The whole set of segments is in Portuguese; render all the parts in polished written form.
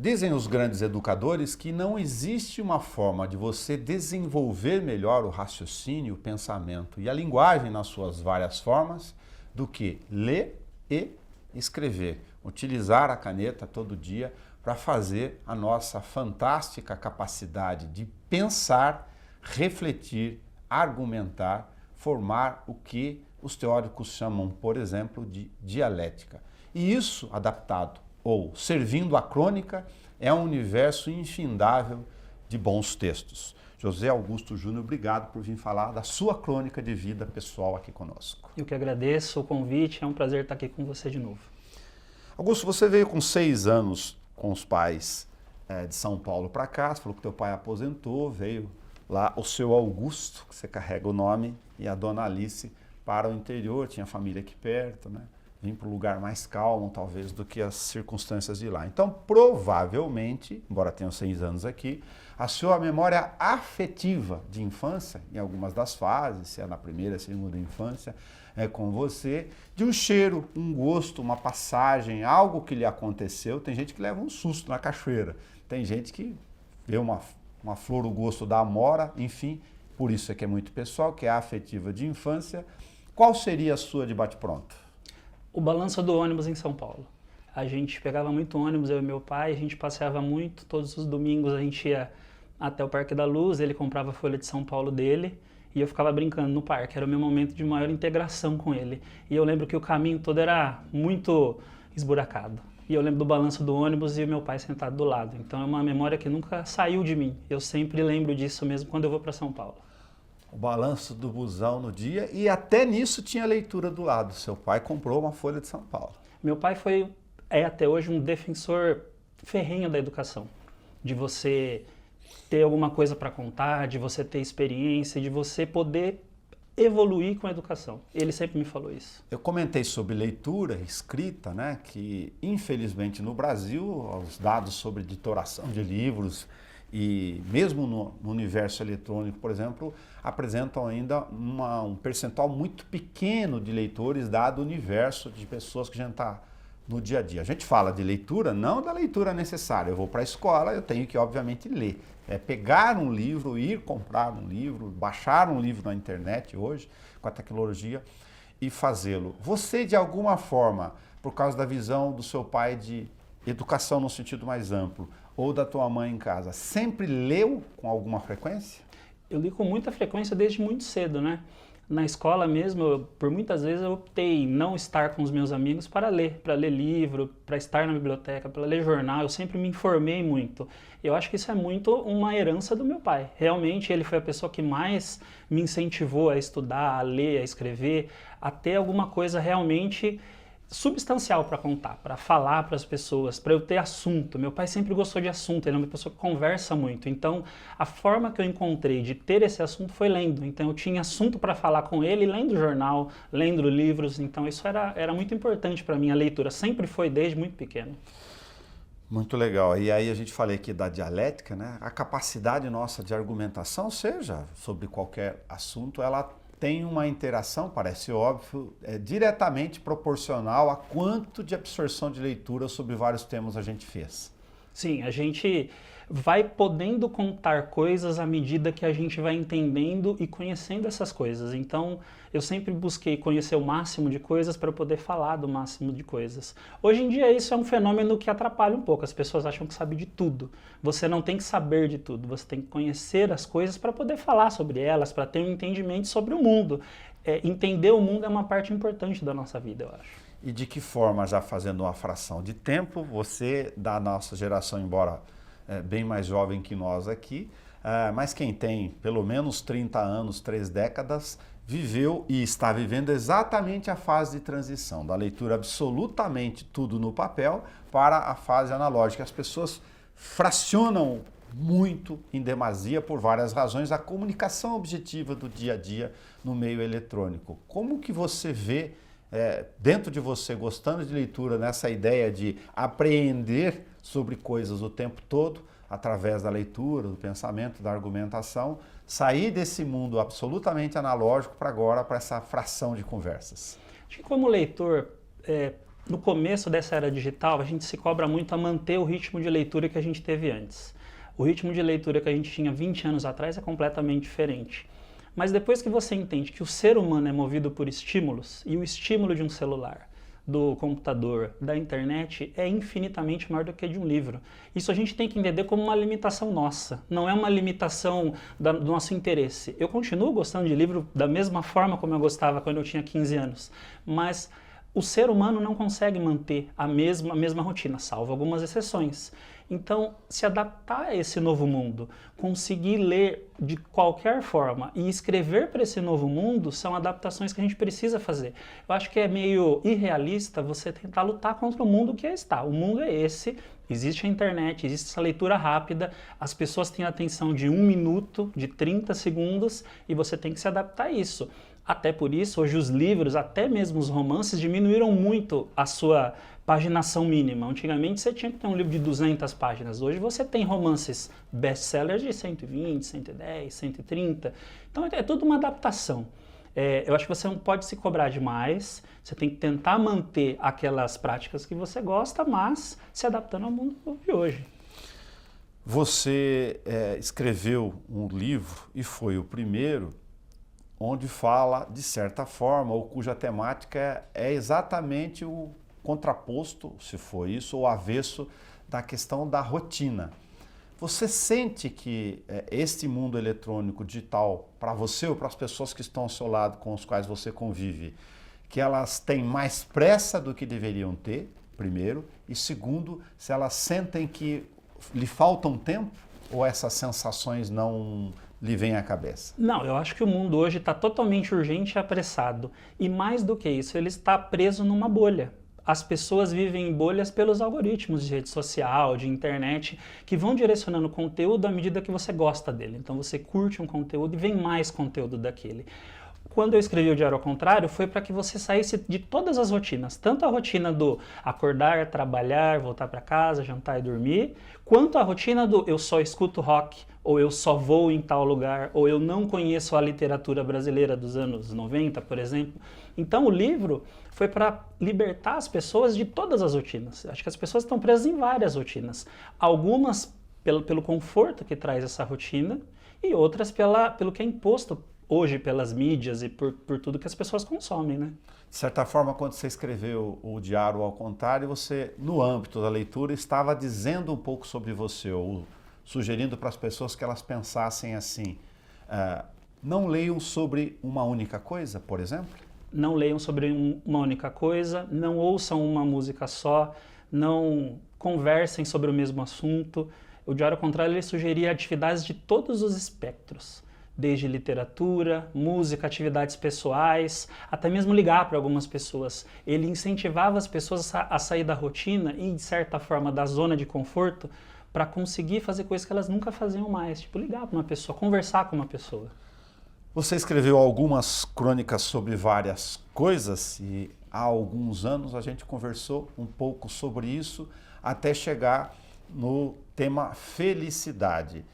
Dizem os grandes educadores que não existe uma forma de você desenvolver melhor o raciocínio, o pensamento e a linguagem nas suas várias formas do que ler e escrever. Utilizar a caneta todo dia para fazer a nossa fantástica capacidade de pensar, refletir, argumentar, formar o que os teóricos chamam, por exemplo, de dialética. E isso, adaptado ou servindo à crônica, é um universo infindável de bons textos. José Augusto Júnior, obrigado por vir falar da sua crônica de vida pessoal aqui conosco. Eu que agradeço o convite, é um prazer estar aqui com você de novo. Augusto, você veio com 6 anos com os pais de São Paulo para cá, você falou que teu pai aposentou, veio lá o seu Augusto, que você carrega o nome, e a dona Alice para o interior, tinha família aqui perto, né? Vim para um lugar mais calmo, talvez, do que as circunstâncias de lá. Então, provavelmente, embora tenha 6 anos aqui, a sua memória afetiva de infância, em algumas das fases, se é na primeira, segunda infância, é com você, de um cheiro, um gosto, uma passagem, algo que lhe aconteceu. Tem gente que leva um susto na cachoeira, tem gente que vê uma flor, o gosto da amora, enfim, por isso é que é muito pessoal, que é a afetiva de infância. Qual seria a sua de bate-pronto? O balanço do ônibus em São Paulo. A gente pegava muito ônibus, eu e meu pai, a gente passeava muito, todos os domingos a gente ia até o Parque da Luz, ele comprava a Folha de São Paulo dele e eu ficava brincando no parque, era o meu momento de maior integração com ele. E eu lembro que o caminho todo era muito esburacado. E eu lembro do balanço do ônibus e o meu pai sentado do lado. Então é uma memória que nunca saiu de mim, eu sempre lembro disso mesmo quando eu vou para São Paulo. O balanço do busão no dia, e até nisso tinha leitura do lado. Seu pai comprou uma Folha de São Paulo. Meu pai é até hoje um defensor ferrenho da educação, de você ter alguma coisa para contar, de você ter experiência, de você poder evoluir com a educação. Ele sempre me falou isso. Eu comentei sobre leitura, escrita, né, que infelizmente no Brasil os dados sobre editoração de livros e mesmo no universo eletrônico, por exemplo, apresentam ainda um percentual muito pequeno de leitores, dado o universo de pessoas que a gente está no dia a dia. A gente fala de leitura, não da leitura necessária. Eu vou para a escola, eu tenho que, obviamente, ler. É pegar um livro, ir comprar um livro, baixar um livro na internet hoje, com a tecnologia, e fazê-lo. Você, de alguma forma, por causa da visão do seu pai de educação no sentido mais amplo, ou da tua mãe em casa, sempre leu com alguma frequência? Eu li com muita frequência desde muito cedo, né? Na escola mesmo, por muitas vezes eu optei em não estar com os meus amigos para ler livro, para estar na biblioteca, para ler jornal. Eu sempre me informei muito. Eu acho que isso é muito uma herança do meu pai. Realmente ele foi a pessoa que mais me incentivou a estudar, a ler, a escrever, a ter alguma coisa realmente substancial para contar, para falar para as pessoas, para eu ter assunto. Meu pai sempre gostou de assunto, ele é uma pessoa que conversa muito. Então, a forma que eu encontrei de ter esse assunto foi lendo. Então, eu tinha assunto para falar com ele, lendo jornal, lendo livros. Então, isso era muito importante para mim, a leitura. Sempre foi desde muito pequeno. Muito legal. E aí a gente falei aqui da dialética, né? A capacidade nossa de argumentação, seja sobre qualquer assunto, ela tem uma interação, parece óbvio, diretamente proporcional a quanto de absorção de leitura sobre vários temas a gente fez. Sim, a gente vai podendo contar coisas à medida que a gente vai entendendo e conhecendo essas coisas. Então, eu sempre busquei conhecer o máximo de coisas para poder falar do máximo de coisas. Hoje em dia, isso é um fenômeno que atrapalha um pouco. As pessoas acham que sabe de tudo. Você não tem que saber de tudo. Você tem que conhecer as coisas para poder falar sobre elas, para ter um entendimento sobre o mundo. Entender o mundo é uma parte importante da nossa vida, eu acho. E de que forma, já fazendo uma fração de tempo, você, da nossa geração, embora bem mais jovem que nós aqui, mas quem tem pelo menos 30 anos, 3 décadas, viveu e está vivendo exatamente a fase de transição, da leitura absolutamente tudo no papel para a fase analógica. As pessoas fracionam muito, em demasia, por várias razões, a comunicação objetiva do dia a dia no meio eletrônico. Como que você vê dentro de você, gostando de leitura, nessa ideia de apreender sobre coisas o tempo todo, através da leitura, do pensamento, da argumentação, sair desse mundo absolutamente analógico para agora, para essa fração de conversas? Acho que como leitor, no começo dessa era digital, a gente se cobra muito a manter o ritmo de leitura que a gente teve antes. O ritmo de leitura que a gente tinha 20 anos atrás é completamente diferente. Mas depois que você entende que o ser humano é movido por estímulos, e o estímulo de um celular, do computador, da internet, é infinitamente maior do que de um livro. Isso a gente tem que entender como uma limitação nossa, não é uma limitação do nosso interesse. Eu continuo gostando de livro da mesma forma como eu gostava quando eu tinha 15 anos, mas o ser humano não consegue manter a mesma rotina, salvo algumas exceções. Então, se adaptar a esse novo mundo, conseguir ler de qualquer forma e escrever para esse novo mundo são adaptações que a gente precisa fazer. Eu acho que é meio irrealista você tentar lutar contra o mundo que está. O mundo é esse, existe a internet, existe essa leitura rápida, as pessoas têm atenção de 1 minuto, de 30 segundos e você tem que se adaptar a isso. Até por isso, hoje os livros, até mesmo os romances, diminuíram muito a sua paginação mínima. Antigamente você tinha que ter um livro de 200 páginas. Hoje você tem romances best-sellers de 120, 110, 130. Então é tudo uma adaptação. Eu acho que você não pode se cobrar demais, você tem que tentar manter aquelas práticas que você gosta, mas se adaptando ao mundo de hoje. Você escreveu um livro, e foi o primeiro, onde fala, de certa forma, ou cuja temática é exatamente o contraposto, se for isso, ou avesso da questão da rotina. Você sente que este mundo eletrônico digital, para você ou para as pessoas que estão ao seu lado, com os quais você convive, que elas têm mais pressa do que deveriam ter, primeiro, e segundo, se elas sentem que lhe falta um tempo, ou essas sensações não lhe vêm à cabeça? Não, eu acho que o mundo hoje está totalmente urgente e apressado. E mais do que isso, ele está preso numa bolha. As pessoas vivem em bolhas pelos algoritmos de rede social, de internet, que vão direcionando o conteúdo à medida que você gosta dele. Então você curte um conteúdo e vem mais conteúdo daquele. Quando eu escrevi o Diário ao Contrário, foi para que você saísse de todas as rotinas, tanto a rotina do acordar, trabalhar, voltar para casa, jantar e dormir, quanto a rotina do eu só escuto rock, ou eu só vou em tal lugar, ou eu não conheço a literatura brasileira dos anos 90, por exemplo. Então o livro foi para libertar as pessoas de todas as rotinas. Acho que as pessoas estão presas em várias rotinas. Algumas pelo conforto que traz essa rotina e outras pelo que é imposto hoje pelas mídias e por tudo que as pessoas consomem, né? De certa forma, quando você escreveu o Diário ao Contrário, você, no âmbito da leitura, estava dizendo um pouco sobre você, ou sugerindo para as pessoas que elas pensassem assim, não leiam sobre uma única coisa, por exemplo? Não leiam sobre uma única coisa, não ouçam uma música só, não conversem sobre o mesmo assunto. O Diário ao Contrário ele sugeria atividades de todos os espectros, desde literatura, música, atividades pessoais, até mesmo ligar para algumas pessoas. Ele incentivava as pessoas a sair da rotina e, de certa forma, da zona de conforto para conseguir fazer coisas que elas nunca faziam mais, tipo ligar para uma pessoa, conversar com uma pessoa. Você escreveu algumas crônicas sobre várias coisas e há alguns anos a gente conversou um pouco sobre isso até chegar no tema felicidade.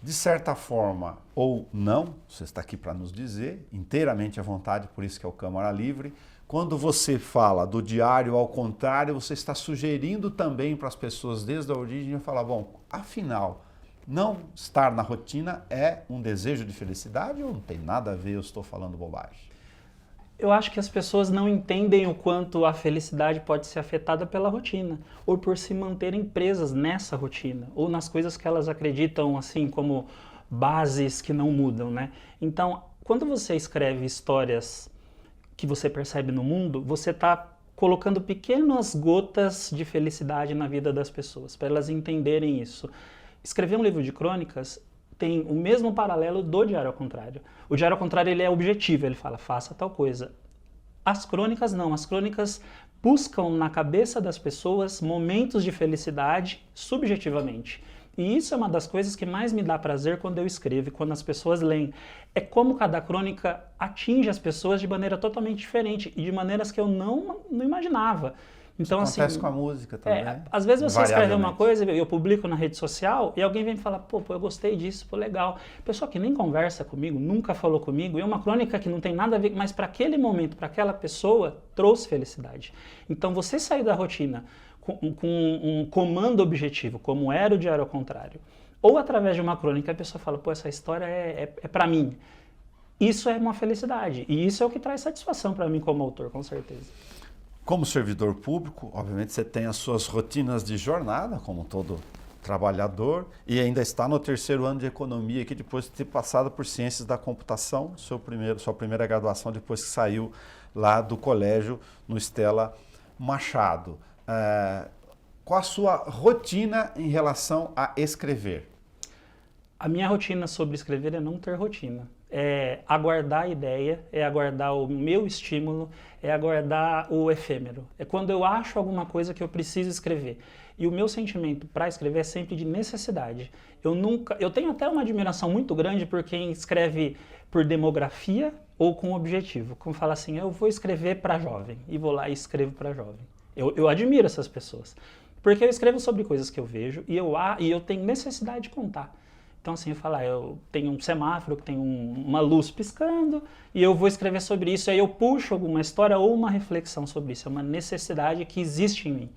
De certa forma, ou não, você está aqui para nos dizer, inteiramente à vontade, por isso que é o Câmara Livre. Quando você fala do Diário ao Contrário, você está sugerindo também para as pessoas desde a origem falar, bom, afinal, não estar na rotina é um desejo de felicidade ou não tem nada a ver, eu estou falando bobagem? Eu acho que as pessoas não entendem o quanto a felicidade pode ser afetada pela rotina, ou por se manterem presas nessa rotina, ou nas coisas que elas acreditam assim como bases que não mudam, né? Então, quando você escreve histórias que você percebe no mundo, você está colocando pequenas gotas de felicidade na vida das pessoas, para elas entenderem isso. Escrever um livro de crônicas tem o mesmo paralelo do Diário ao Contrário. O Diário ao Contrário ele é objetivo, ele fala, faça tal coisa. As crônicas não, as crônicas buscam na cabeça das pessoas momentos de felicidade subjetivamente. E isso é uma das coisas que mais me dá prazer quando eu escrevo e quando as pessoas leem. É como cada crônica atinge as pessoas de maneira totalmente diferente e de maneiras que eu não imaginava. Então, Isso acontece assim, com a música também. às vezes você escreve uma invariavelmente. coisa, eu publico na rede social e alguém vem me falar, pô, eu gostei disso, pô, legal. Pessoa que nem conversa comigo, nunca falou comigo, e é uma crônica que não tem nada a ver, mas para aquele momento, para aquela pessoa, trouxe felicidade. Então, você sair da rotina com um comando objetivo, como era o Diário ao Contrário, ou através de uma crônica, a pessoa fala, pô, essa história é para mim. Isso é uma felicidade, e isso é o que traz satisfação para mim como autor, com certeza. Como servidor público, obviamente você tem as suas rotinas de jornada, como todo trabalhador, e ainda está no 3º ano de economia, que depois de ter passado por ciências da computação, sua primeira graduação depois que saiu lá do colégio no Stella Machado. Qual a sua rotina em relação a escrever? A minha rotina sobre escrever é não ter rotina. É aguardar a ideia, é aguardar o meu estímulo, é aguardar o efêmero. É quando eu acho alguma coisa que eu preciso escrever. E o meu sentimento para escrever é sempre de necessidade. Eu tenho até uma admiração muito grande por quem escreve por demografia ou com objetivo. Como fala assim, eu vou escrever para jovem e vou lá e escrevo para jovem. Eu admiro essas pessoas. Porque eu escrevo sobre coisas que eu vejo e eu tenho necessidade de contar. Então, assim, eu falo, eu tenho um semáforo que tem uma luz piscando e eu vou escrever sobre isso. Aí eu puxo alguma história ou uma reflexão sobre isso. É uma necessidade que existe em mim.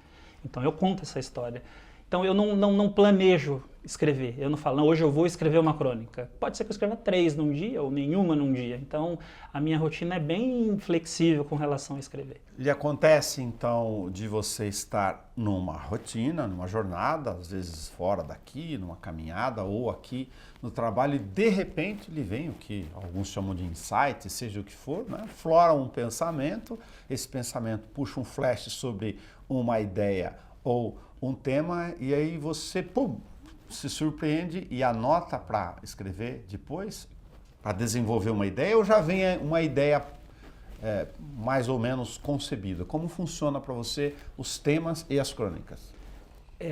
Então, eu conto essa história. Então, eu não planejo escrever. Eu não falo, não, hoje eu vou escrever uma crônica. Pode ser que eu escreva 3 num dia ou nenhuma num dia. Então, a minha rotina é bem flexível com relação a escrever. Lhe acontece, então, de você estar numa rotina, numa jornada, às vezes fora daqui, numa caminhada ou aqui no trabalho, e de repente lhe vem o que alguns chamam de insight, seja o que for, né? Flora um pensamento, esse pensamento puxa um flash sobre uma ideia ou um tema, e aí você, se surpreende e anota para escrever depois, para desenvolver uma ideia, ou já vem uma ideia mais ou menos concebida? Como funciona para você os temas e as crônicas?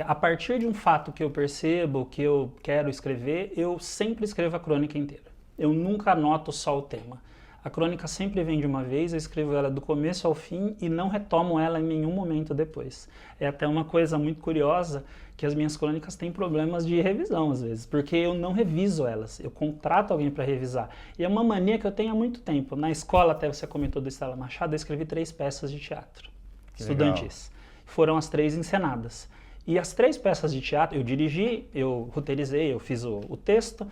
A partir de um fato que eu percebo, que eu quero escrever, eu sempre escrevo a crônica inteira. Eu nunca anoto só o tema. A crônica sempre vem de uma vez, eu escrevo ela do começo ao fim e não retomo ela em nenhum momento depois. É até uma coisa muito curiosa que as minhas crônicas têm problemas de revisão às vezes, porque eu não reviso elas, eu contrato alguém para revisar. E é uma mania que eu tenho há muito tempo. Na escola, até você comentou do Stella Machado, eu escrevi 3 peças de teatro estudantis. Foram as 3 encenadas. E as 3 peças de teatro, eu dirigi, eu roteirizei, eu fiz o texto,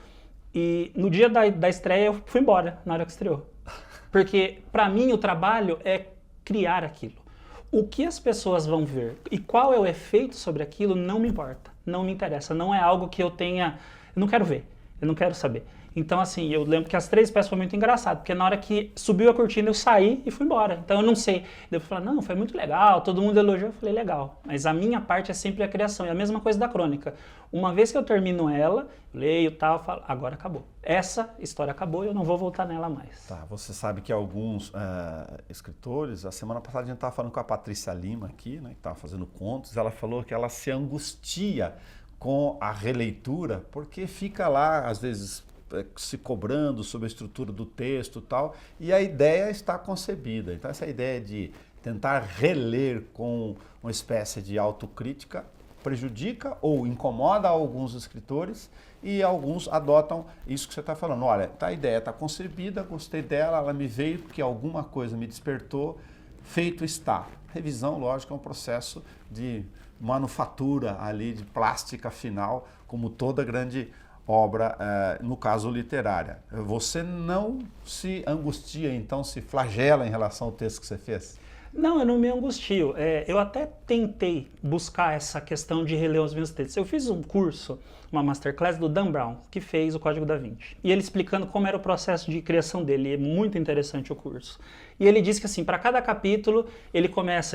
e no dia da estreia eu fui embora, na hora que estreou. Porque, para mim, o trabalho é criar aquilo. O que as pessoas vão ver e qual é o efeito sobre aquilo não me importa, não me interessa. Não é algo que eu não quero ver, eu não quero saber. Então, assim, eu lembro que as 3 peças foi muito engraçado, porque na hora que subiu a cortina eu saí e fui embora. Então eu não sei. Depois eu falei, não, foi muito legal, todo mundo elogiou. Eu falei, legal. Mas a minha parte é sempre a criação. E a mesma coisa da crônica. Uma vez que eu termino ela, leio e tal, falo, agora acabou. Essa história acabou e eu não vou voltar nela mais. Tá, você sabe que alguns escritores, a semana passada a gente estava falando com a Patrícia Lima aqui, né, que estava fazendo contos, ela falou que ela se angustia com a releitura, porque fica lá, às vezes, se cobrando sobre a estrutura do texto e tal, e a ideia está concebida. Então essa ideia de tentar reler com uma espécie de autocrítica prejudica ou incomoda alguns escritores e alguns adotam isso que você está falando. Olha, a ideia está concebida, gostei dela, ela me veio porque alguma coisa me despertou, feito está. Revisão, lógico, é um processo de manufatura ali, de plástica final, como toda grande obra, no caso literária. Você não se angustia, então se flagela em relação ao texto que você fez? Não, eu não me angustio. Eu até tentei buscar essa questão de reler os meus textos. Eu fiz um curso, uma masterclass do Dan Brown, que fez o Código da Vinci. E ele explicando como era o processo de criação dele. É muito interessante o curso. E ele diz que assim, para cada capítulo, ele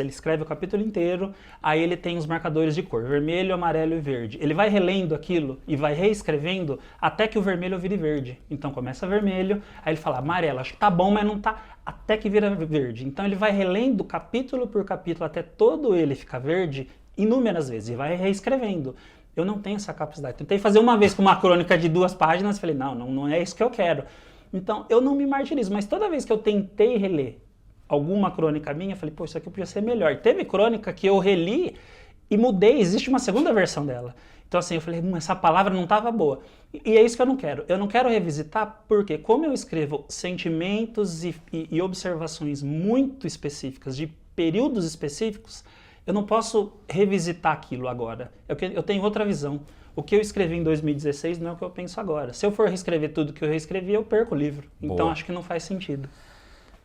escreve o capítulo inteiro, aí ele tem os marcadores de cor, vermelho, amarelo e verde. Ele vai relendo aquilo e vai reescrevendo até que o vermelho vire verde. Então começa vermelho, aí ele fala, amarelo, acho que tá bom, mas não tá, até que vira verde. Então ele vai relendo capítulo por capítulo até todo ele ficar verde inúmeras vezes e vai reescrevendo. Eu não tenho essa capacidade. Tentei fazer uma vez com uma crônica de 2 páginas, falei, não é isso que eu quero. Então, eu não me martirizo, mas toda vez que eu tentei reler alguma crônica minha, eu falei, pô, isso aqui podia ser melhor. Teve crônica que eu reli e mudei, existe uma segunda versão dela. Então assim, eu falei, essa palavra não estava boa. E é isso que eu não quero. Eu não quero revisitar porque como eu escrevo sentimentos e observações muito específicas, de períodos específicos, eu não posso revisitar aquilo agora. Eu tenho outra visão. O que eu escrevi em 2016 não é o que eu penso agora. Se eu for reescrever tudo que eu reescrevi, eu perco o livro. Boa. Então acho que não faz sentido.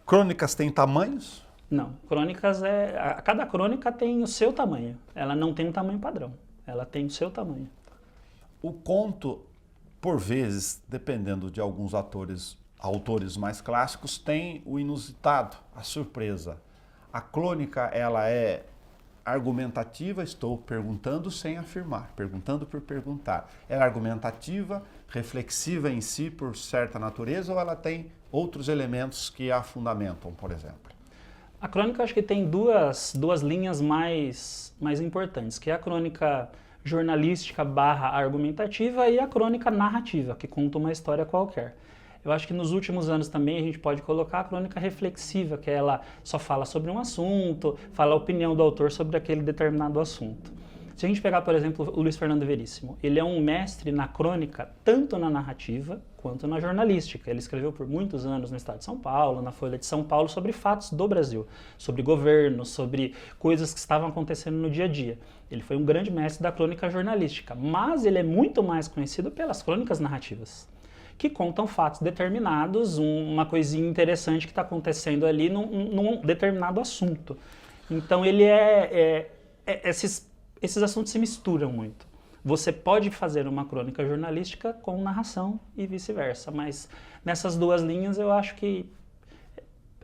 Crônicas têm tamanhos? Não. Crônicas cada crônica tem o seu tamanho. Ela não tem um tamanho padrão. Ela tem o seu tamanho. O conto, por vezes, dependendo de alguns autores mais clássicos, tem o inusitado, a surpresa. A crônica, ela é argumentativa, estou perguntando sem afirmar, perguntando por perguntar. Ela é argumentativa, reflexiva em si por certa natureza, ou ela tem outros elementos que a fundamentam, por exemplo? A crônica acho que tem duas linhas mais importantes, que é a crônica jornalística / argumentativa e a crônica narrativa, que conta uma história qualquer. Eu acho que nos últimos anos também a gente pode colocar a crônica reflexiva, que ela só fala sobre um assunto, fala a opinião do autor sobre aquele determinado assunto. Se a gente pegar, por exemplo, o Luiz Fernando Veríssimo, ele é um mestre na crônica, tanto na narrativa quanto na jornalística. Ele escreveu por muitos anos no Estado de São Paulo, na Folha de São Paulo, sobre fatos do Brasil, sobre governo, sobre coisas que estavam acontecendo no dia a dia. Ele foi um grande mestre da crônica jornalística, mas ele é muito mais conhecido pelas crônicas narrativas, que contam fatos determinados, uma coisinha interessante que está acontecendo ali num determinado assunto. Então ele esses assuntos se misturam muito. Você pode fazer uma crônica jornalística com narração e vice-versa, mas nessas duas linhas eu acho que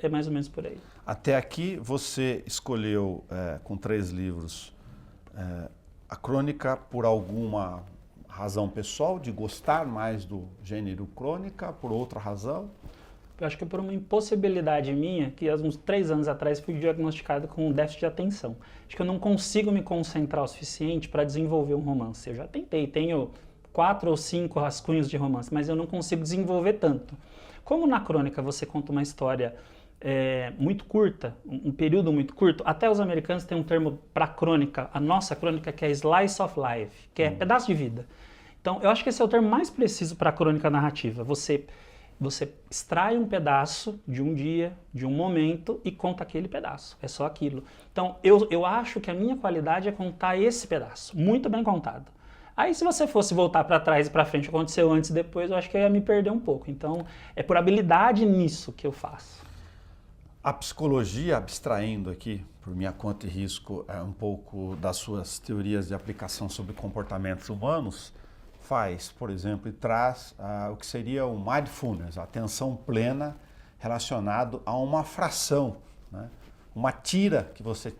é mais ou menos por aí. Até aqui você escolheu, com 3 livros, a crônica por alguma razão pessoal, de gostar mais do gênero crônica, por outra razão? Eu acho que por uma impossibilidade minha, que há uns 3 anos atrás fui diagnosticado com déficit de atenção. Acho que eu não consigo me concentrar o suficiente para desenvolver um romance. Eu já tentei, tenho 4 ou 5 rascunhos de romance, mas eu não consigo desenvolver tanto. Como na crônica você conta uma história muito curta, um período muito curto, até os americanos têm um termo para crônica, a nossa crônica, que é slice of life, que é pedaço de vida. Então, eu acho que esse é o termo mais preciso para a crônica narrativa. Você extrai um pedaço de um dia, de um momento e conta aquele pedaço. É só aquilo. Então, eu acho que a minha qualidade é contar esse pedaço, muito bem contado. Aí, se você fosse voltar para trás e para frente, aconteceu antes e depois, eu acho que eu ia me perder um pouco. Então, é por habilidade nisso que eu faço. A psicologia, abstraindo aqui, por minha conta e risco, um pouco das suas teorias de aplicação sobre comportamentos humanos, faz, por exemplo, e traz o que seria o mindfulness, a atenção plena relacionado a uma fração, né? Uma tira que você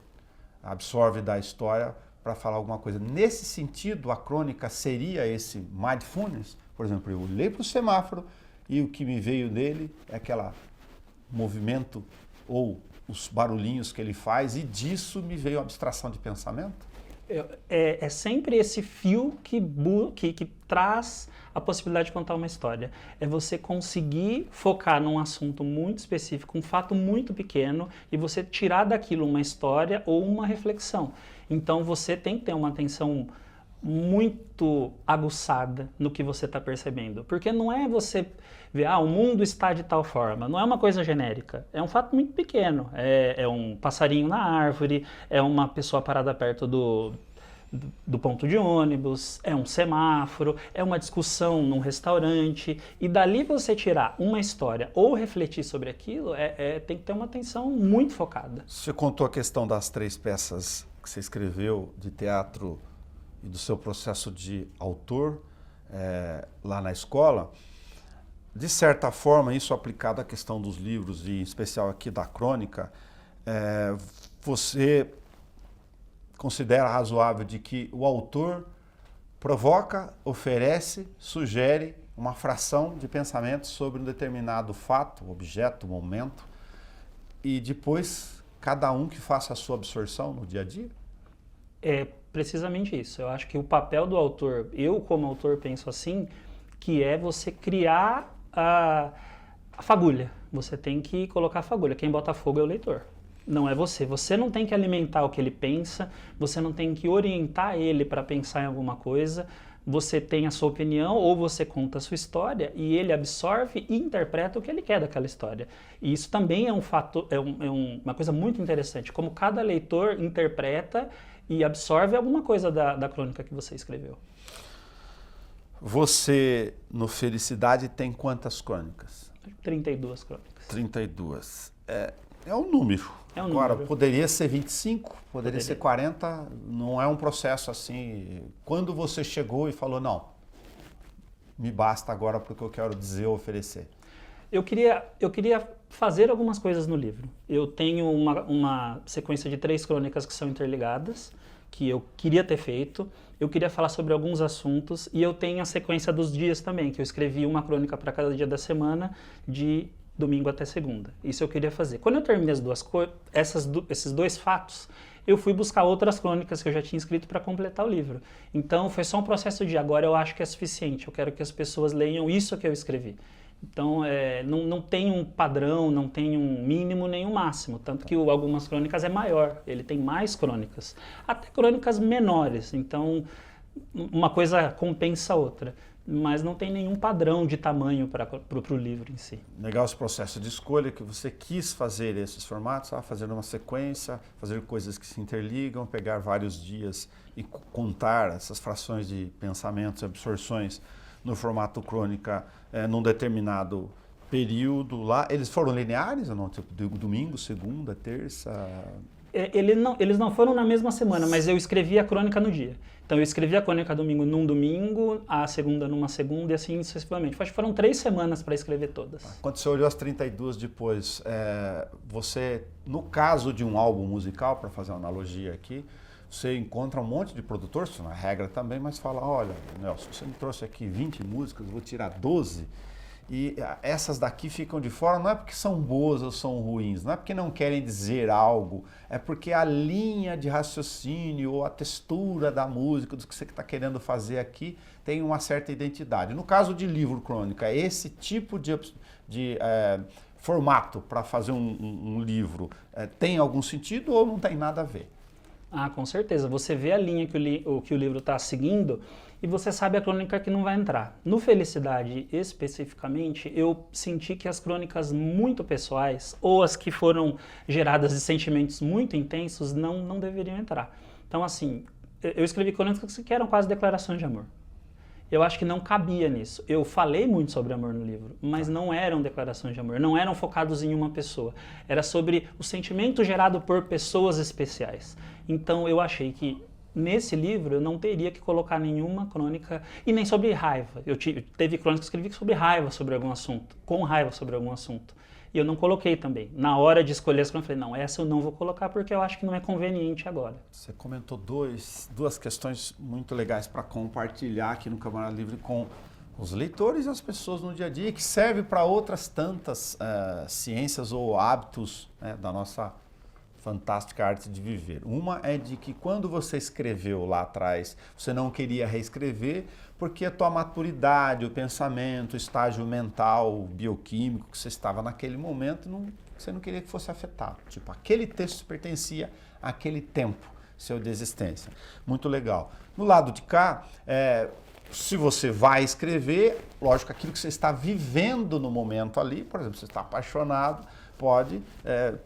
absorve da história para falar alguma coisa. Nesse sentido, a crônica seria esse mindfulness? Por exemplo, eu olhei para o semáforo e o que me veio dele é aquele movimento ou os barulhinhos que ele faz e disso me veio a abstração de pensamento? É sempre esse fio que traz a possibilidade de contar uma história. É você conseguir focar num assunto muito específico, um fato muito pequeno, e você tirar daquilo uma história ou uma reflexão. Então você tem que ter uma atenção muito aguçada no que você está percebendo. Porque não é você ver, o mundo está de tal forma. Não é uma coisa genérica. É um fato muito pequeno. É um passarinho na árvore, é uma pessoa parada perto do ponto de ônibus, é um semáforo, é uma discussão num restaurante. E dali você tirar uma história ou refletir sobre aquilo, tem que ter uma atenção muito focada. Você contou a questão das 3 peças que você escreveu de teatro e do seu processo de autor lá na escola. De certa forma, isso aplicado à questão dos livros, e em especial aqui da crônica, você considera razoável de que o autor provoca, oferece, sugere uma fração de pensamento sobre um determinado fato, objeto, momento, e depois cada um que faça a sua absorção no dia a dia? É precisamente isso. Eu acho que o papel do autor, eu como autor penso assim, que é você criar A fagulha. Você tem que colocar a fagulha. Quem bota fogo é o leitor. Não é você. Você não tem que alimentar o que ele pensa, você não tem que orientar ele para pensar em alguma coisa. Você tem a sua opinião ou você conta a sua história e ele absorve e interpreta o que ele quer daquela história. E isso também é um fato, uma coisa muito interessante, como cada leitor interpreta e absorve alguma coisa da crônica que você escreveu. Você, no Felicidade, tem quantas crônicas? 32 crônicas. 32. É um número. É um Agora, número. poderia ser 25, poderia ser 40, não é um processo assim. Quando você chegou e falou, não, me basta agora porque eu quero dizer ou oferecer? Eu queria fazer algumas coisas no livro. Eu tenho uma sequência de 3 crônicas que são interligadas, que eu queria ter feito. Eu queria falar sobre alguns assuntos e eu tenho a sequência dos dias também, que eu escrevi uma crônica para cada dia da semana, de domingo até segunda. Isso eu queria fazer. Quando eu terminei esses 2 fatos, eu fui buscar outras crônicas que eu já tinha escrito para completar o livro. Então foi só um processo de agora eu acho que é suficiente, eu quero que as pessoas leiam isso que eu escrevi. Então não tem um padrão, não tem um mínimo nem um máximo, tanto que algumas crônicas é maior, ele tem mais crônicas, até crônicas menores, então uma coisa compensa a outra. Mas não tem nenhum padrão de tamanho para o livro em si. Legal esse processo de escolha, que você quis fazer esses formatos, fazer uma sequência, fazer coisas que se interligam, pegar vários dias e contar essas frações de pensamentos, absorções no formato crônica num determinado período lá. Eles foram lineares ou não? Tipo, domingo, segunda, terça? Eles não foram na mesma semana, mas eu escrevi a crônica no dia. Então eu escrevi a crônica domingo num domingo, a segunda numa segunda e assim sucessivamente. Acho que foram 3 semanas para escrever todas. Quando você olhou as 32 depois, você, no caso de um álbum musical, para fazer uma analogia aqui, você encontra um monte de produtores, isso na regra também, mas fala, olha, Nelson, você me trouxe aqui 20 músicas, eu vou tirar 12, e essas daqui ficam de fora, não é porque são boas ou são ruins, não é porque não querem dizer algo, é porque a linha de raciocínio ou a textura da música, do que você está querendo fazer aqui, tem uma certa identidade. No caso de livro crônica, esse tipo de formato para fazer um livro tem algum sentido ou não tem nada a ver? Ah, com certeza. Você vê a linha que o livro está seguindo e você sabe a crônica que não vai entrar. No Felicidade, especificamente, eu senti que as crônicas muito pessoais ou as que foram geradas de sentimentos muito intensos não deveriam entrar. Então, assim, eu escrevi crônicas que eram quase declarações de amor. Eu acho que não cabia nisso. Eu falei muito sobre amor no livro, mas não eram declarações de amor, não eram focados em uma pessoa. Era sobre o sentimento gerado por pessoas especiais. Então eu achei que nesse livro eu não teria que colocar nenhuma crônica, e nem sobre raiva. Teve crônicas que eu escrevi sobre raiva sobre algum assunto, com raiva sobre algum assunto. E eu não coloquei também. Na hora de escolher as crônicas, eu falei, não, essa eu não vou colocar porque eu acho que não é conveniente agora. Você comentou duas questões muito legais para compartilhar aqui no Camarada Livre com os leitores e as pessoas no dia a dia, que serve para outras tantas ciências ou hábitos da nossa fantástica arte de viver. Uma é de que quando você escreveu lá atrás, você não queria reescrever porque a tua maturidade, o pensamento, o estágio mental, bioquímico que você estava naquele momento, você não queria que fosse afetado. Tipo, aquele texto pertencia àquele tempo seu de existência. Muito legal. No lado de cá, se você vai escrever, lógico, aquilo que você está vivendo no momento ali, por exemplo, você está apaixonado, pode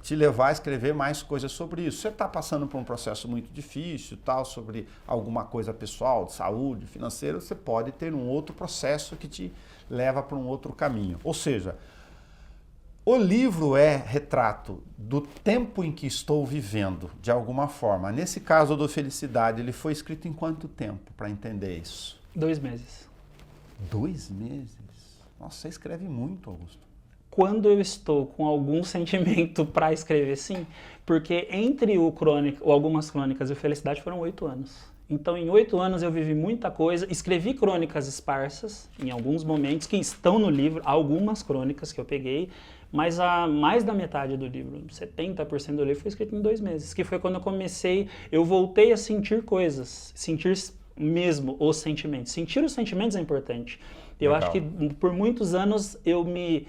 te levar a escrever mais coisas sobre isso. Você está passando por um processo muito difícil, tal, sobre alguma coisa pessoal, de saúde, financeira, você pode ter um outro processo que te leva para um outro caminho. Ou seja, o livro é retrato do tempo em que estou vivendo, de alguma forma. Nesse caso do Felicidade, ele foi escrito em quanto tempo, para entender isso? 2 meses. 2 meses? Nossa, você escreve muito, Augusto. Quando eu estou com algum sentimento para escrever, sim, porque entre algumas crônicas e o Felicidade foram 8 anos. Então, em 8 anos eu vivi muita coisa, escrevi crônicas esparsas, em alguns momentos, que estão no livro, algumas crônicas que eu peguei, mas mais da metade do livro, 70% do livro foi escrito em 2 meses, que foi quando eu voltei a sentir coisas, sentir mesmo os sentimentos. Sentir os sentimentos é importante. Eu acho que por muitos anos eu me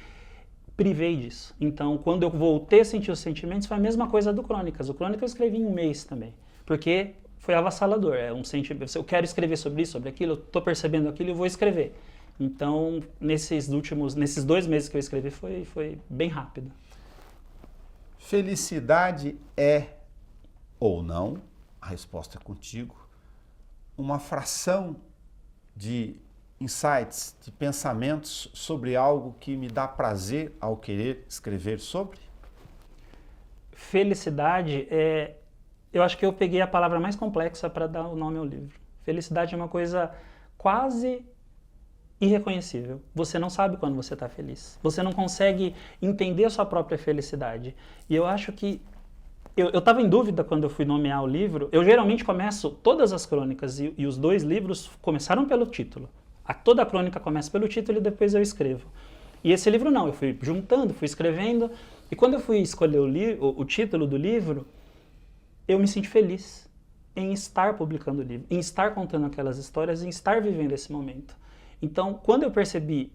privei disso. Então, quando eu voltei a sentir os sentimentos, foi a mesma coisa do Crônicas. O Crônicas eu escrevi em um mês também, porque foi avassalador. É um sentimento, eu quero escrever sobre isso, sobre aquilo, eu estou percebendo aquilo, eu vou escrever. Então, nesses 2 meses que eu escrevi, foi bem rápido. Felicidade é ou não, a resposta é contigo, uma fração de insights, de pensamentos sobre algo que me dá prazer ao querer escrever sobre? Felicidade eu acho que eu peguei a palavra mais complexa para dar o nome ao livro. Felicidade é uma coisa quase irreconhecível. Você não sabe quando você está feliz. Você não consegue entender a sua própria felicidade. E eu acho que eu estava em dúvida quando eu fui nomear o livro. Eu geralmente começo todas as crônicas e os 2 livros começaram pelo título. Toda a crônica começa pelo título e depois eu escrevo. E esse livro não, eu fui juntando, fui escrevendo. E quando eu fui escolher o título do livro, eu me senti feliz em estar publicando o livro, em estar contando aquelas histórias, em estar vivendo esse momento. Então, quando eu percebi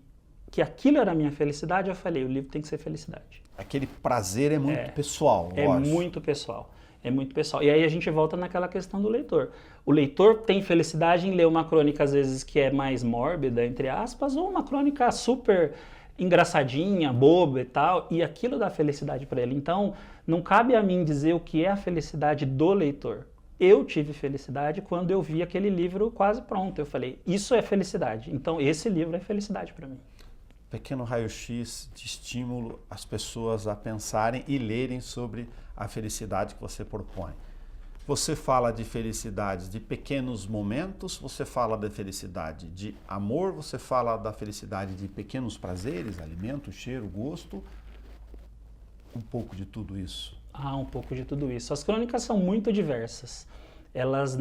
que aquilo era a minha felicidade, eu falei, o livro tem que ser felicidade. Aquele prazer é muito pessoal, eu acho. Muito pessoal. É muito pessoal. E aí a gente volta naquela questão do leitor. O leitor tem felicidade em ler uma crônica, às vezes, que é mais mórbida, entre aspas, ou uma crônica super engraçadinha, boba e tal, e aquilo dá felicidade para ele. Então, não cabe a mim dizer o que é a felicidade do leitor. Eu tive felicidade quando eu vi aquele livro quase pronto. Eu falei, isso é felicidade. Então, esse livro é felicidade para mim. Pequeno raio-x de estímulo às pessoas a pensarem e lerem sobre a felicidade que você propõe. Você fala de felicidade de pequenos momentos, você fala da felicidade de amor, você fala da felicidade de pequenos prazeres, alimento, cheiro, gosto, um pouco de tudo isso. Um pouco de tudo isso. As crônicas são muito diversas. Elas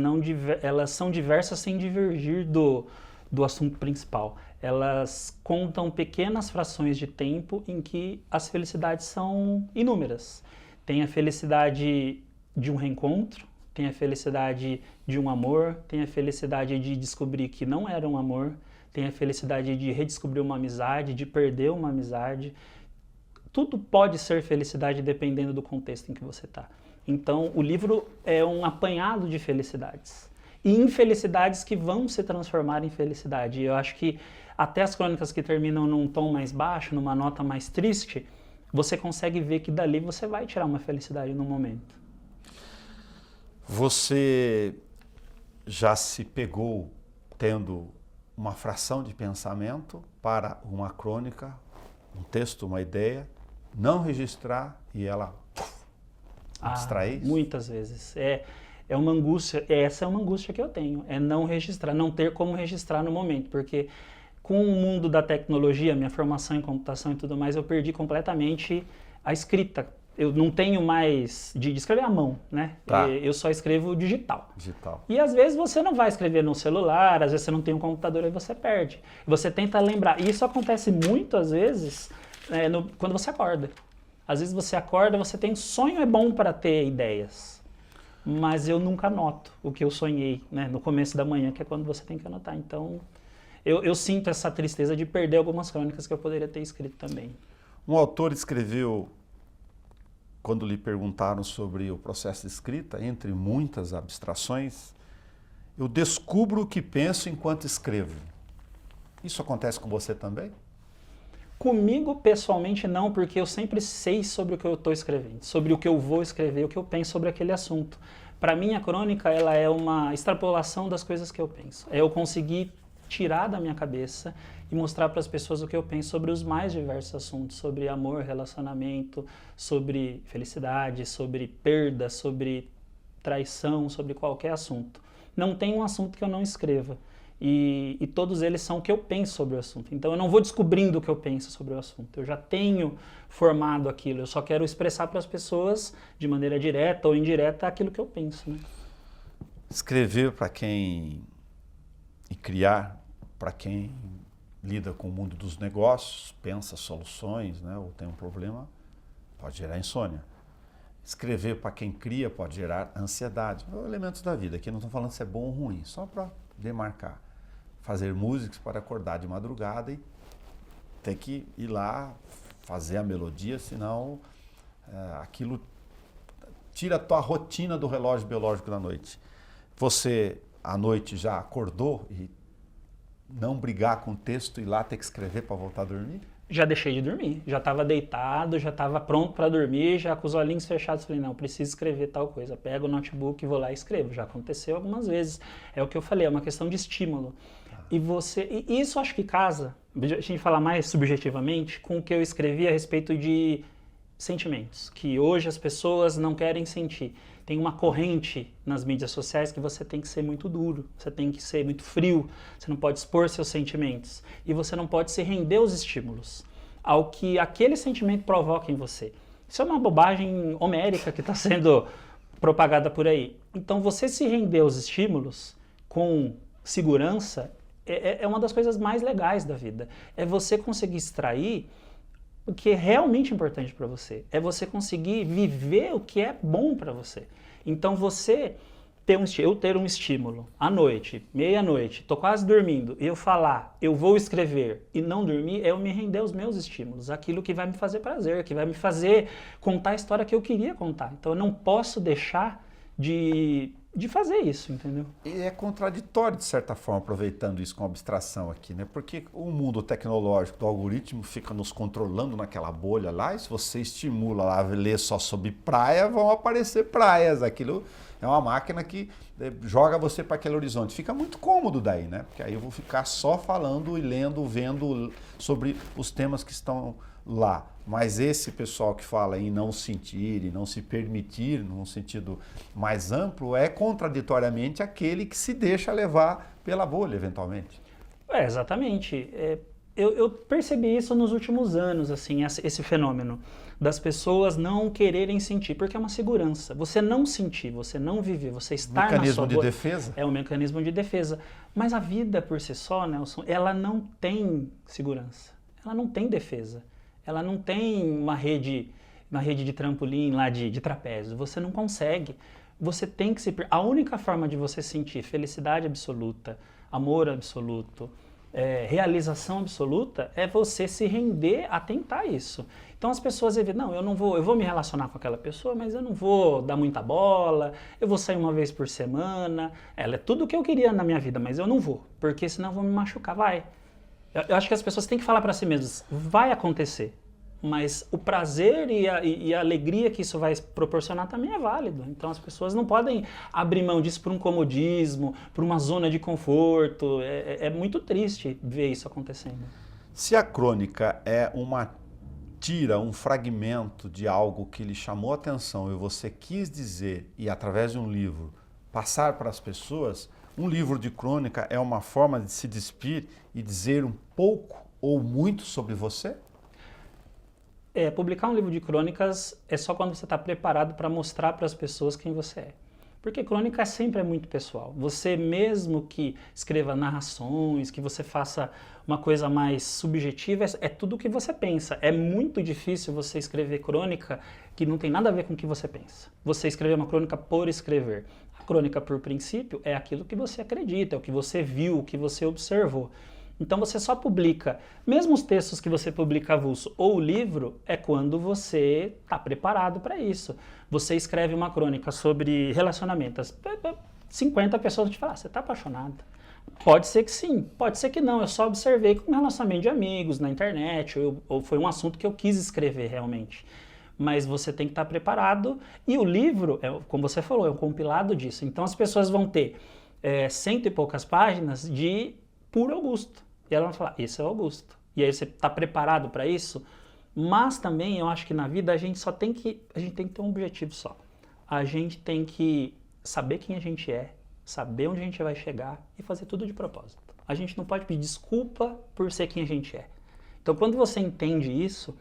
são diversas sem divergir do assunto principal. Elas contam pequenas frações de tempo em que as felicidades são inúmeras. Tem a felicidade de um reencontro, tem a felicidade de um amor, tem a felicidade de descobrir que não era um amor, tem a felicidade de redescobrir uma amizade, de perder uma amizade. Tudo pode ser felicidade dependendo do contexto em que você está. Então, o livro é um apanhado de felicidades. E infelicidades que vão se transformar em felicidade. E eu acho que até as crônicas que terminam num tom mais baixo, numa nota mais triste, você consegue ver que dali você vai tirar uma felicidade no momento. Você já se pegou tendo uma fração de pensamento para uma crônica, um texto, uma ideia, não registrar e ela abstrair? Muitas vezes. É uma angústia, essa é uma angústia que eu tenho, é não registrar, não ter como registrar no momento, porque com o mundo da tecnologia, minha formação em computação e tudo mais, eu perdi completamente a escrita. Eu não tenho mais de escrever à mão, né? Tá. Eu só escrevo digital. Digital. E às vezes você não vai escrever no celular, às vezes você não tem um computador e você perde. Você tenta lembrar. E isso acontece muito às vezes quando você acorda. Às vezes você acorda, você tem sonho, é bom para ter ideias. Mas eu nunca anoto o que eu sonhei, né? No começo da manhã, que é quando você tem que anotar. Então, eu sinto essa tristeza de perder algumas crônicas que eu poderia ter escrito também. Um autor escreveu, quando lhe perguntaram sobre o processo de escrita, entre muitas abstrações, eu descubro o que penso enquanto escrevo. Isso acontece com você também? Comigo, pessoalmente, não, porque eu sempre sei sobre o que eu estou escrevendo, sobre o que eu vou escrever, o que eu penso sobre aquele assunto. Para mim, a crônica ela é uma extrapolação das coisas que eu penso. É eu conseguir tirar da minha cabeça e mostrar para as pessoas o que eu penso sobre os mais diversos assuntos, sobre amor, relacionamento, sobre felicidade, sobre perda, sobre traição, sobre qualquer assunto. Não tem um assunto que eu não escreva. E todos eles são o que eu penso sobre o assunto. Então eu não vou descobrindo o que eu penso sobre o assunto. Eu já tenho formado aquilo. Eu só quero expressar para as pessoas, de maneira direta ou indireta, aquilo que eu penso, né? Escrever para quem... e criar para quem lida com o mundo dos negócios, pensa soluções, né, ou tem um problema, pode gerar insônia. Escrever para quem cria pode gerar ansiedade. São elementos da vida. Aqui não estou falando se é bom ou ruim, só para demarcar. Fazer músicas para acordar de madrugada e ter que ir lá fazer a melodia, senão aquilo tira a tua rotina do relógio biológico da noite. Você, à noite, já acordou e não brigar com o texto e lá ter que escrever para voltar a dormir? Já deixei de dormir, já estava deitado, já estava pronto para dormir, já com os olhinhos fechados, falei, não, preciso escrever tal coisa. Pego o notebook e vou lá e escrevo. Já aconteceu algumas vezes. É o que eu falei, é uma questão de estímulo. E isso acho que casa, a gente fala mais subjetivamente, com o que eu escrevi a respeito de sentimentos, que hoje as pessoas não querem sentir. Tem uma corrente nas mídias sociais que você tem que ser muito duro, você tem que ser muito frio, você não pode expor seus sentimentos e você não pode se render aos estímulos, ao que aquele sentimento provoca em você. Isso é uma bobagem homérica que está sendo propagada por aí. Então você se render aos estímulos com segurança é uma das coisas mais legais da vida. É você conseguir extrair o que é realmente importante para você. É você conseguir viver o que é bom para você. Então você eu ter um estímulo à noite, meia-noite, tô quase dormindo, e eu falar, eu vou escrever e não dormir, é eu me render aos meus estímulos, aquilo que vai me fazer prazer, que vai me fazer contar a história que eu queria contar. Então eu não posso deixar de fazer isso, entendeu? E é contraditório, de certa forma, aproveitando isso com abstração aqui, né? Porque o mundo tecnológico do algoritmo fica nos controlando naquela bolha lá, e se você estimula lá a ler só sobre praia, vão aparecer praias. Aquilo é uma máquina que joga você para aquele horizonte. Fica muito cômodo daí, né? Porque aí eu vou ficar só falando e lendo, vendo sobre os temas que estão lá. Mas esse pessoal que fala em não sentir e não se permitir, num sentido mais amplo, é contraditoriamente aquele que se deixa levar pela bolha, eventualmente. Exatamente. Eu percebi isso nos últimos anos, assim, esse fenômeno das pessoas não quererem sentir, porque é uma segurança. Você não sentir, você não viver, você estar na sua bolha. Mecanismo de defesa? É um mecanismo de defesa. Mas a vida por si só, Nelson, ela não tem segurança. Ela não tem defesa. Ela não tem uma rede de trampolim lá de trapézio. Você não consegue. Você tem que se... A única forma de você sentir felicidade absoluta, amor absoluto, realização absoluta, é você se render a tentar isso. Então as pessoas dizem, não, eu vou me relacionar com aquela pessoa, mas eu não vou dar muita bola, eu vou sair uma vez por semana. Ela é tudo o que eu queria na minha vida, mas eu não vou, porque senão eu vou me machucar. Vai. Eu acho que as pessoas têm que falar para si mesmas, vai acontecer, mas o prazer e a alegria que isso vai proporcionar também é válido. Então as pessoas não podem abrir mão disso por um comodismo, por uma zona de conforto. É muito triste ver isso acontecendo. Se a crônica é um fragmento de algo que lhe chamou a atenção e você quis dizer, e através de um livro, passar para as pessoas, um livro de crônica é uma forma de se despir e dizer um pouco ou muito sobre você? Publicar um livro de crônicas é só quando você está preparado para mostrar para as pessoas quem você é. Porque crônica sempre é muito pessoal. Você mesmo que escreva narrações, que você faça uma coisa mais subjetiva, é tudo o que você pensa. É muito difícil você escrever crônica que não tem nada a ver com o que você pensa. Você escrever uma crônica por escrever. A crônica, por princípio, é aquilo que você acredita, é o que você viu, o que você observou. Então você só publica, mesmo os textos que você publica avulso ou o livro, é quando você está preparado para isso. Você escreve uma crônica sobre relacionamentos, 50 pessoas vão te falar, você está apaixonado? Pode ser que sim, pode ser que não, eu só observei com um relacionamento de amigos na internet, ou foi um assunto que eu quis escrever realmente. Mas você tem que estar preparado, e o livro, como você falou, é um compilado disso. Então as pessoas vão ter 100 e poucas páginas de puro Augusto. E ela vai falar, esse é o Augusto. E aí você está preparado para isso? Mas também eu acho que na vida a gente tem que ter um objetivo só. A gente tem que saber quem a gente é, saber onde a gente vai chegar e fazer tudo de propósito. A gente não pode pedir desculpa por ser quem a gente é. Então quando você entende isso,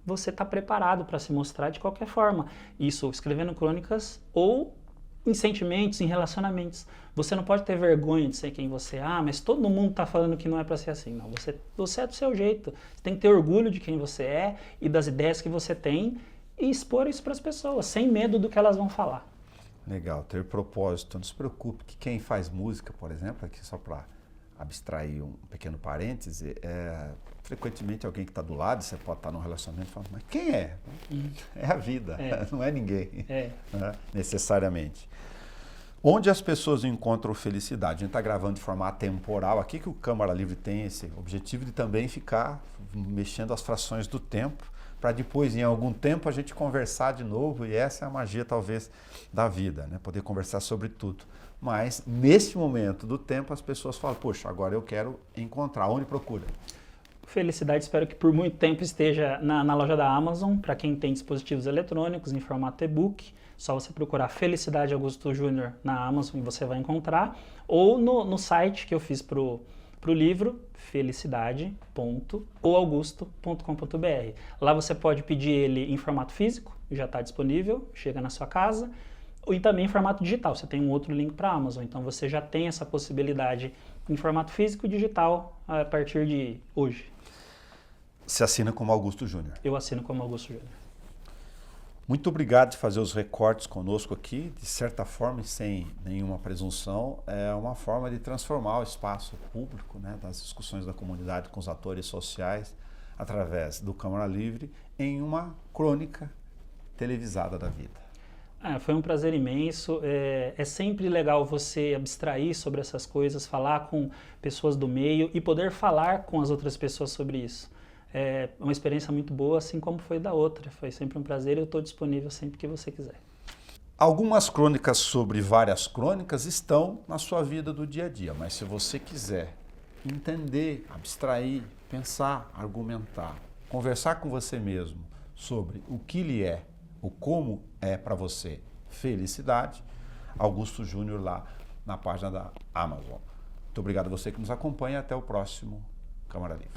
você está preparado para se mostrar de qualquer forma. Isso escrevendo crônicas ou em sentimentos, em relacionamentos. Você não pode ter vergonha de ser quem você é. Mas todo mundo está falando que não é para ser assim. Não, você é do seu jeito. Você tem que ter orgulho de quem você é e das ideias que você tem e expor isso para as pessoas, sem medo do que elas vão falar. Legal, ter propósito. Não se preocupe que quem faz música, por exemplo, aqui só para abstrair um pequeno parêntese, frequentemente alguém que está do lado, você pode estar num relacionamento e falar, mas quem é? É a vida, não é ninguém, né? Necessariamente. Onde as pessoas encontram felicidade? A gente está gravando de forma atemporal aqui, que o Câmara Livre tem esse objetivo de também ficar mexendo as frações do tempo, para depois, em algum tempo, a gente conversar de novo, e essa é a magia, talvez, da vida, né? Poder conversar sobre tudo. Mas, nesse momento do tempo, as pessoas falam, poxa, agora eu quero encontrar. Onde procura? Felicidade, espero que por muito tempo esteja na loja da Amazon, para quem tem dispositivos eletrônicos em formato e-book. Só você procurar Felicidade Augusto Júnior na Amazon e você vai encontrar. Ou no site que eu fiz pro livro, felicidade.oaugusto.com.br. Lá você pode pedir ele em formato físico, já está disponível, chega na sua casa, e também em formato digital. Você tem um outro link para a Amazon, então você já tem essa possibilidade em formato físico e digital a partir de hoje. Você assina como Augusto Júnior? Eu assino como Augusto Júnior. Muito obrigado de fazer os recortes conosco aqui, de certa forma e sem nenhuma presunção, é uma forma de transformar o espaço público, né, das discussões da comunidade com os atores sociais, através do Câmara Livre, em uma crônica televisada da vida. Foi um prazer imenso, é sempre legal você abstrair sobre essas coisas, falar com pessoas do meio e poder falar com as outras pessoas sobre isso. É uma experiência muito boa, assim como foi da outra. Foi sempre um prazer e eu estou disponível sempre que você quiser. Algumas crônicas sobre várias crônicas estão na sua vida do dia a dia, mas se você quiser entender, abstrair, pensar, argumentar, conversar com você mesmo sobre o que lhe é, o como é para você felicidade, Augusto Júnior lá na página da Amazon. Muito obrigado a você que nos acompanha, até o próximo Câmara Livre.